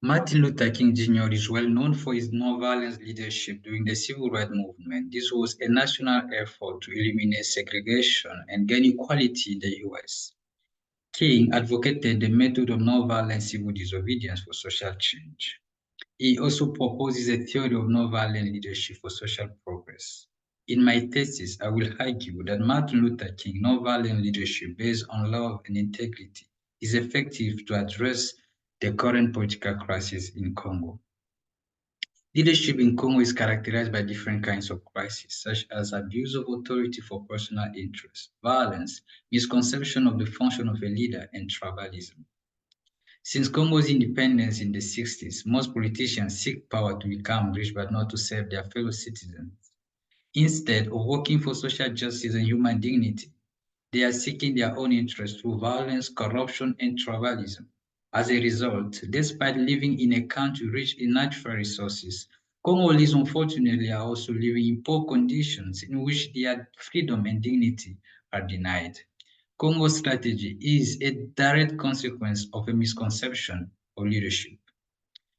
Martin Luther King Jr. is well known for his nonviolent leadership during the civil rights movement. This was a national effort to eliminate segregation and gain equality in the U.S. King advocated the method of nonviolent civil disobedience for social change. He also proposes a theory of nonviolent leadership for social progress. In my thesis, I will argue that Martin Luther King nonviolent leadership based on love and integrity is effective to address the current political crisis in Congo. Leadership in Congo is characterized by different kinds of crises, such as abuse of authority for personal interest, violence, misconception of the function of a leader, and tribalism. Since Congo's independence in the 60s, most politicians seek power to become rich but not to serve their fellow citizens. Instead of working for social justice and human dignity, they are seeking their own interests through violence, corruption, and tribalism. As a result, despite living in a country rich in natural resources, Congolese unfortunately are also living in poor conditions in which their freedom and dignity are denied. Congo's strategy is a direct consequence of a misconception of leadership.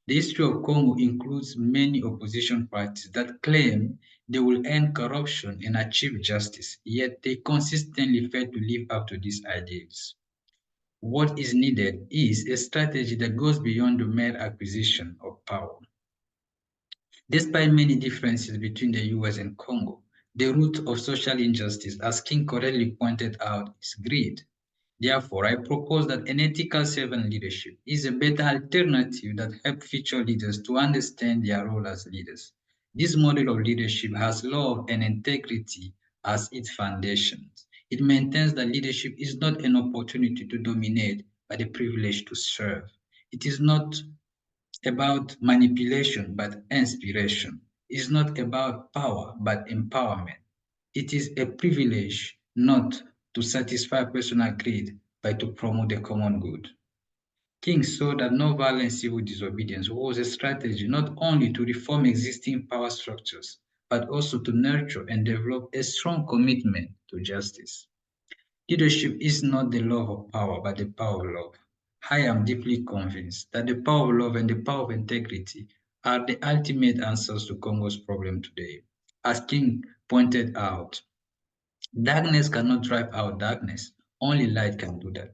The history of Congo includes many opposition parties that claim they will end corruption and achieve justice, yet they consistently fail to live up to these ideals. What is needed is a strategy that goes beyond the mere acquisition of power. Despite many differences between the US and Congo, the root of social injustice, as King correctly pointed out, is greed. Therefore, I propose that an ethical servant leadership is a better alternative that helps future leaders to understand their role as leaders. This model of leadership has love and integrity as its foundations. It maintains that leadership is not an opportunity to dominate, but a privilege to serve. It is not about manipulation, but inspiration. It is not about power, but empowerment. It is a privilege not to satisfy personal greed, but to promote the common good. King saw that nonviolent civil disobedience was a strategy not only to reform existing power structures, but also to nurture and develop a strong commitment to justice. Leadership is not the love of power, but the power of love. I am deeply convinced that the power of love and the power of integrity are the ultimate answers to Congo's problem today. As King pointed out, darkness cannot drive out darkness, only light can do that.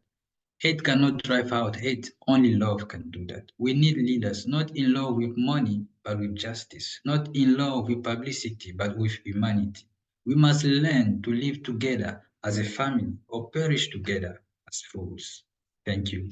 Hate cannot drive out hate, only love can do that. We need leaders not in love with money, but with justice, not in love with publicity, but with humanity. We must learn to live together as a family or perish together as fools. Thank you.